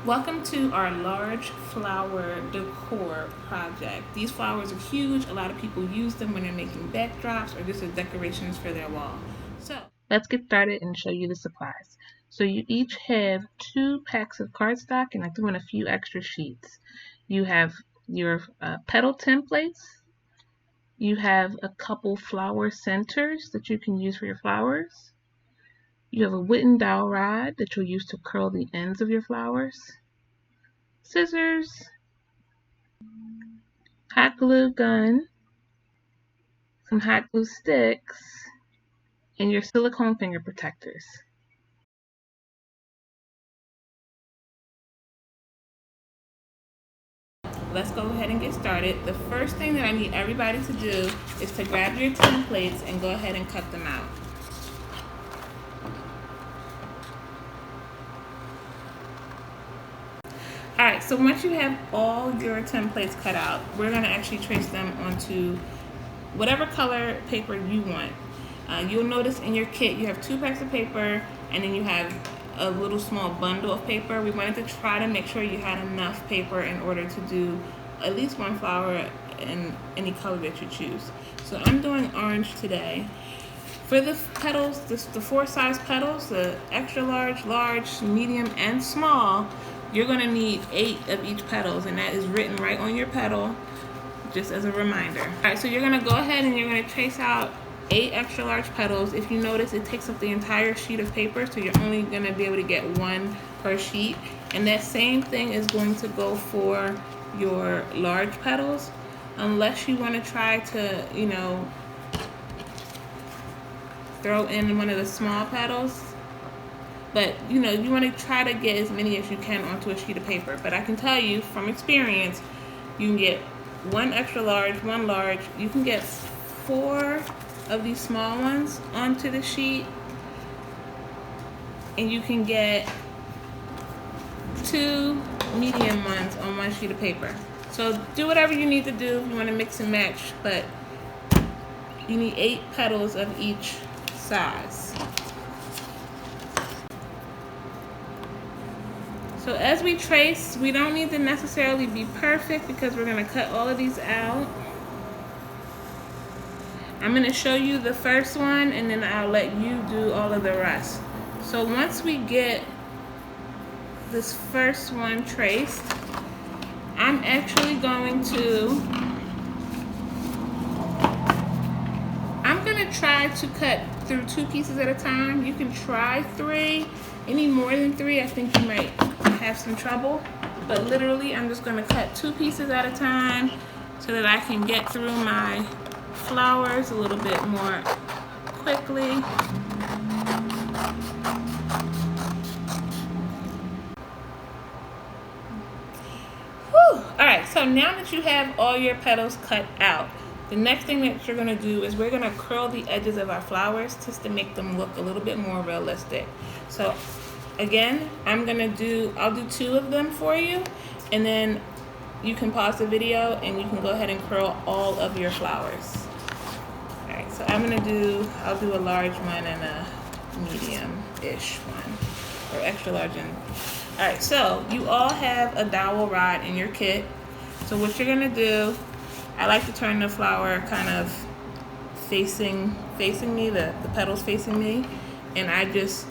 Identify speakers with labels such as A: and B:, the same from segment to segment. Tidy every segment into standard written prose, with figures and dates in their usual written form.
A: Welcome to our large flower decor project. These flowers are huge. A lot of people use them when they're making backdrops or just as decorations for their wall. So let's get started and show you the supplies. So you each have 2 packs of cardstock, and I threw in a few extra sheets. You have your petal templates. You have a couple flower centers that you can use for your flowers. You have a wooden dowel rod that you'll use to curl the ends of your flowers. Scissors, hot glue gun, some hot glue sticks, and your silicone finger protectors. Let's go ahead and get started. The first thing that I need everybody to do is to grab your templates and go ahead and cut them out. Alright, so once you have all your templates cut out, we're going to actually trace them onto whatever color paper you want. You'll notice in your kit you have 2 packs of paper, and then you have a little small bundle of paper. We wanted to try to make sure you had enough paper in order to do at least one flower in any color that you choose. So I'm doing orange today. For the petals, the 4 size petals, the extra large, large, medium, and small, you're going to need 8 of each petals, and that is written right on your petal, just as a reminder. Alright, so you're going to go ahead and you're going to trace out 8 extra large petals. If you notice, it takes up the entire sheet of paper, so you're only going to be able to get 1 per sheet. And that same thing is going to go for your large petals, unless you want to try to, throw in one of the small petals. But, you want to try to get as many as you can onto a sheet of paper. But I can tell you from experience, you can get 1 extra large, 1 large. You can get 4 of these small ones onto the sheet. And you can get 2 medium ones on 1 sheet of paper. So do whatever you need to do if you want to mix and match. But you need 8 petals of each size. So as we trace, we don't need to necessarily be perfect because we're going to cut all of these out. I'm going to show you the first one, and then I'll let you do all of the rest. So once we get this first one traced, I'm actually going to try to cut through 2 pieces at a time. You can try 3. Any more than 3, I think you might have some trouble. But literally, I'm just going to cut 2 pieces at a time so that I can get through my flowers a little bit more quickly. Whew. Alright, so now that you have all your petals cut out, the next thing that you're going to do is we're going to curl the edges of our flowers just to make them look a little bit more realistic. So again, I'll do 2 of them for you, and then you can pause the video and you can go ahead and curl all of your flowers. Alright, so I'll do a large one and a medium-ish one, or extra large. Alright, so you all have a dowel rod in your kit. So what you're going to do, I like to turn the flower kind of facing me, the petals facing me, and I just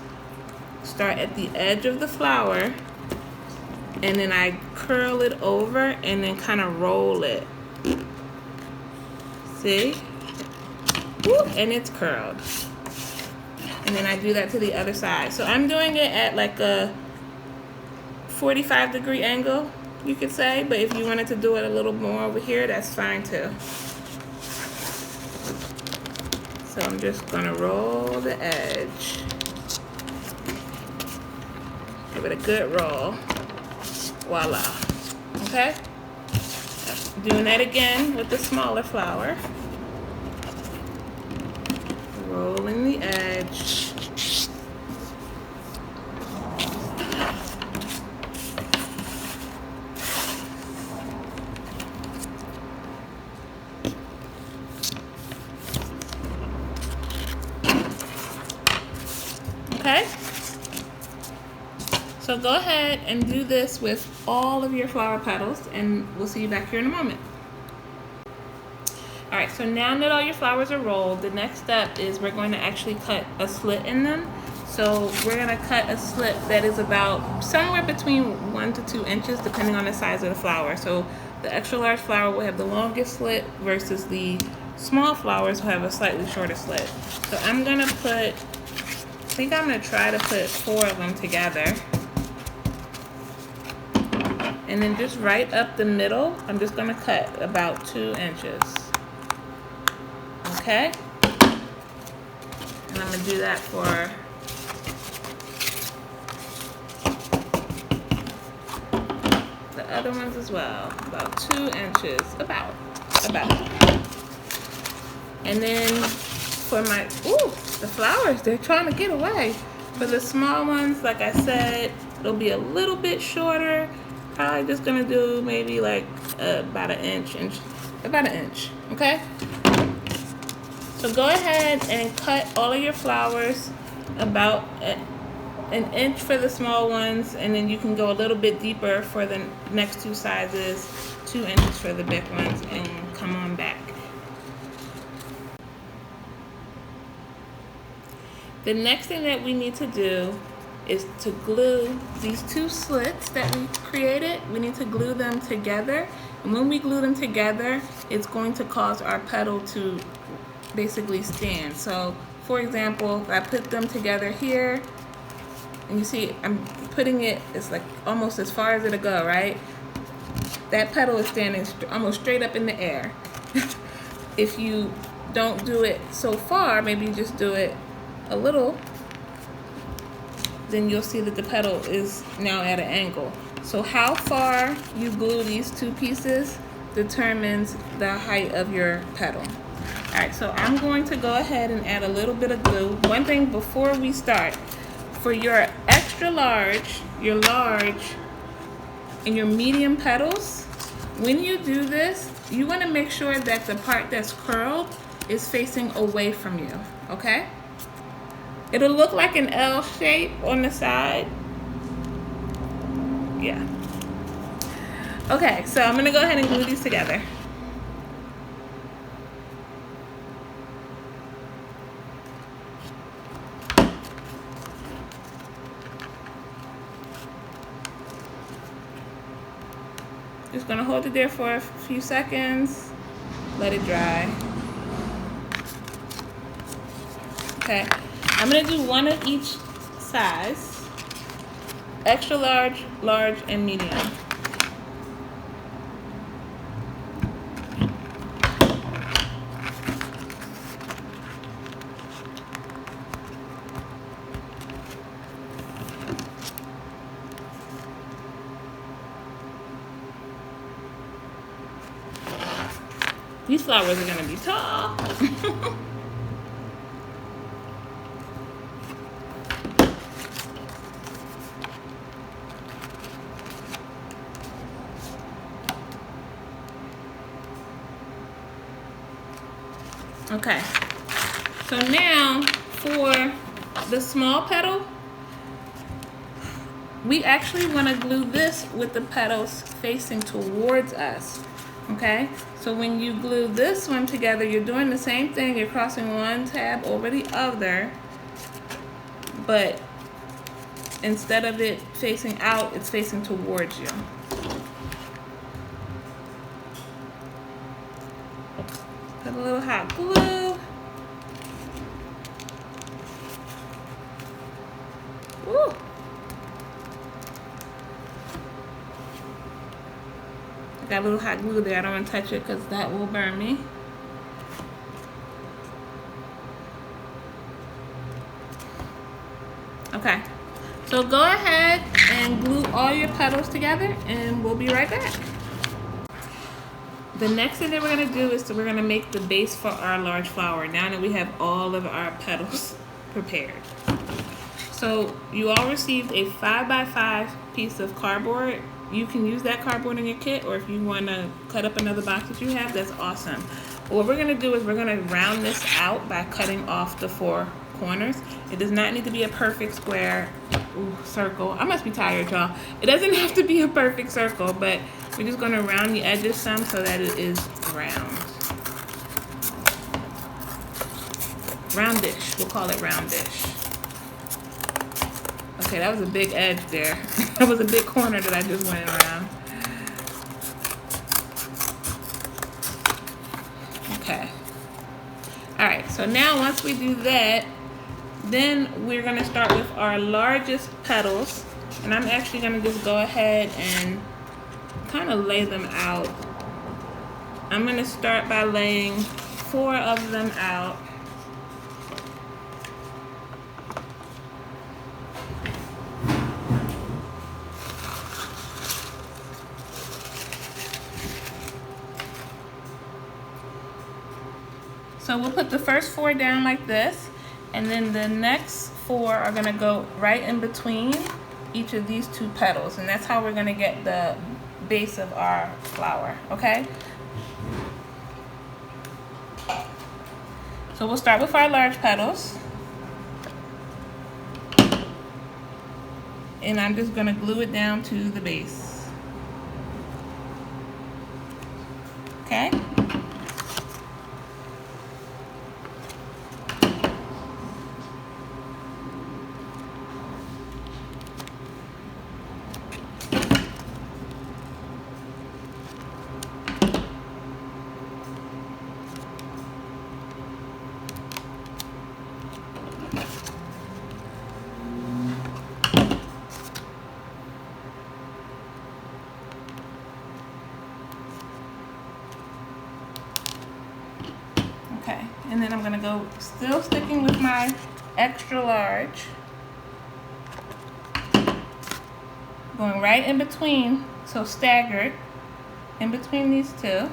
A: start at the edge of the flower, and then I curl it over and then kind of roll it. See? Woo, and it's curled. And then I do that to the other side. So I'm doing it at like a 45-degree angle, you could say, but if you wanted to do it a little more over here, that's fine too. So I'm just gonna roll the edge. Give it a good roll. Voila. Okay? Doing that again with the smaller flower. Rolling the edge. Okay? So go ahead and do this with all of your flower petals, and we'll see you back here in a moment. All right, so now that all your flowers are rolled, the next step is we're going to actually cut a slit in them. So we're gonna cut a slit that is about somewhere between 1 to 2 inches, depending on the size of the flower. So the extra large flower will have the longest slit versus the small flowers will have a slightly shorter slit. So I'm gonna put, I think I'm gonna try to put 4 of them together. And then just right up the middle, I'm just gonna cut about 2 inches. Okay? And I'm gonna do that for the other ones as well. About 2 inches, about. And then for my, the flowers, they're trying to get away. For the small ones, like I said, they'll be a little bit shorter. Probably just gonna do maybe like about an inch, okay? So go ahead and cut all of your flowers about an inch for the small ones, and then you can go a little bit deeper for the next 2 sizes, 2 inches for the big ones, and come on back. The next thing that we need to do is to glue these 2 slits that we created. We need to glue them together, and when we glue them together, it's going to cause our petal to basically stand. So for example, if I put them together here, and you see I'm putting it, it's like almost as far as it'll go, right? That petal is standing almost straight up in the air. If you don't do it so far, maybe you just do it a little, then you'll see that the petal is now at an angle. So how far you glue these 2 pieces determines the height of your petal. All right, so I'm going to go ahead and add a little bit of glue. One thing before we start, for your extra large, your large, and your medium petals, when you do this, you want to make sure that the part that's curled is facing away from you, okay? It'll look like an L shape on the side. Yeah. Okay, so I'm gonna go ahead and glue these together. Just gonna hold it there for a few seconds, let it dry. Okay, I'm gonna do 1 of each size, extra large, large, and medium. These flowers are gonna be tall. Okay, so now for the small petal, we actually want to glue this with the petals facing towards us. Okay, so when you glue this one together, you're doing the same thing. You're crossing one tab over the other, but instead of it facing out, it's facing towards you. Put a little hot glue. Woo. Got a little hot glue there. I don't want to touch it because that will burn me. Okay, so go ahead and glue all your petals together and we'll be right back. The next thing that we're going to do is we're going to make the base for our large flower now that we have all of our petals prepared. So you all received a 5x5 piece of cardboard. You can use that cardboard in your kit, or if you want to cut up another box that you have, that's awesome. What we're going to do is we're going to round this out by cutting off the 4 corners. It does not need to be a perfect square circle. I must be tired, y'all. It doesn't have to be a perfect circle, but we're just gonna round the edges some so that it is round. Roundish, we'll call it roundish. Okay, that was a big edge there. That was a big corner that I just went around. Okay. All right, so now once we do that, then we're gonna start with our largest petals. And I'm actually gonna just go ahead and kind of lay them out. I'm gonna start by laying 4 of them out. So we'll put the first 4 down like this, and then the next 4 are gonna go right in between each of these 2 petals, and that's how we're gonna get the base of our flower, okay? So we'll start with our large petals. And I'm just gonna glue it down to the base. Okay? Okay, and then I'm gonna go, still sticking with my extra large, going right in between, so staggered in between these 2.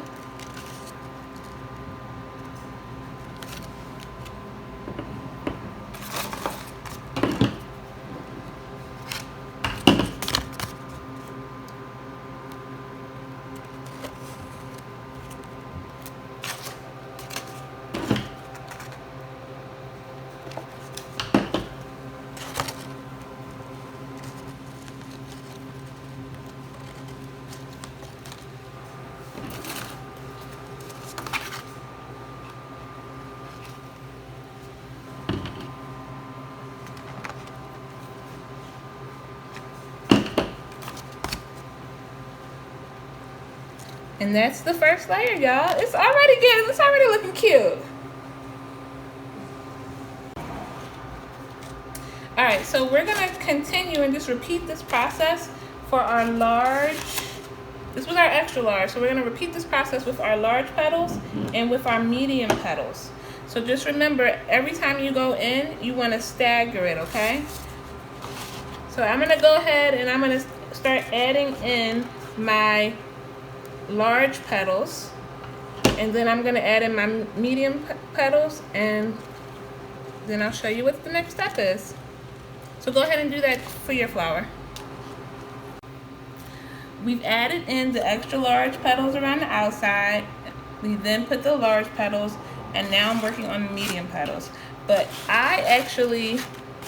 A: And that's the first layer, y'all. It's already looking cute. All right, so we're gonna continue and just repeat this process for our large. This was our extra large, so we're gonna repeat this process with our large petals and with our medium petals. So just remember, every time you go in, you wanna stagger it, okay? So I'm gonna go ahead and I'm gonna start adding in my large petals, and then I'm gonna add in my medium petals, and then I'll show you what the next step is. So go ahead and do that for your flower. We've added in the extra large petals around the outside. We then put the large petals, and now I'm working on the medium petals. But I actually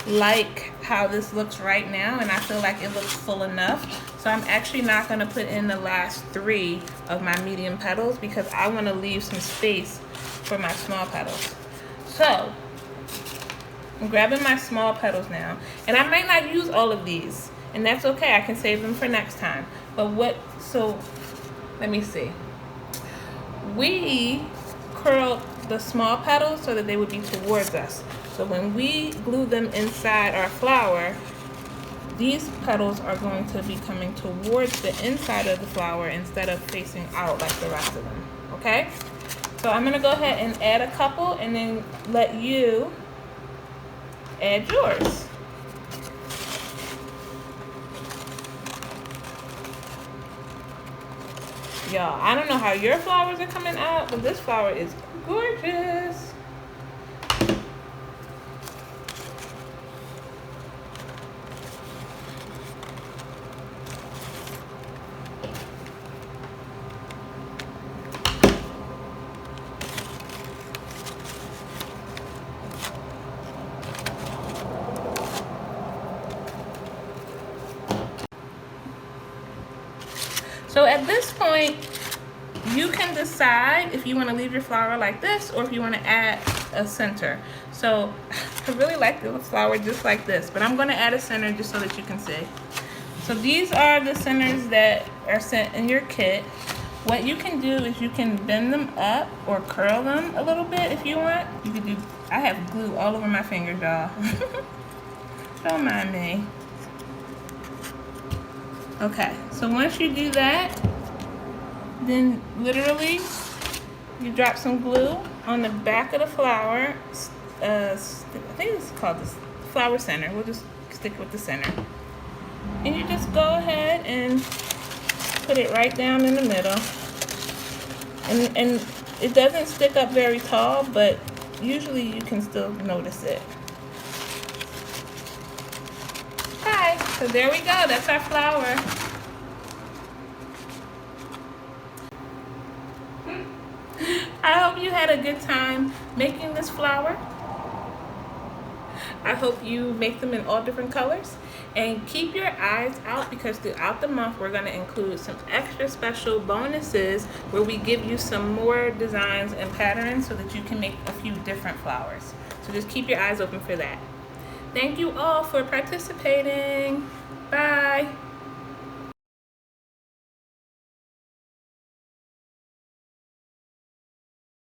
A: like how this looks right now, and I feel like it looks full enough. So I'm actually not gonna put in the last 3 of my medium petals because I wanna leave some space for my small petals. So I'm grabbing my small petals now, and I might not use all of these, and that's okay, I can save them for next time. But so let me see. We curled the small petals so that they would be towards us. So when we glue them inside our flower, these petals are going to be coming towards the inside of the flower instead of facing out like the rest of them, okay? So I'm gonna go ahead and add a couple and then let you add yours. Y'all, I don't know how your flowers are coming out, but this flower is gorgeous. So at this point, you can decide if you want to leave your flower like this or if you want to add a center. So I really like the flower just like this, but I'm going to add a center just so that you can see. So these are the centers that are sent in your kit. What you can do is you can bend them up or curl them a little bit if you want. You can do, I have glue all over my fingers, y'all. Don't mind me. Okay, so once you do that, then literally you drop some glue on the back of the flower. I think it's called the flower center. We'll just stick with the center. And you just go ahead and put it right down in the middle. And it doesn't stick up very tall, but usually you can still notice it. Okay, so there we go. That's our flower. I hope you had a good time making this flower. I hope you make them in all different colors. And keep your eyes out, because throughout the month we're going to include some extra special bonuses where we give you some more designs and patterns so that you can make a few different flowers. So just keep your eyes open for that. Thank you all for participating. Bye.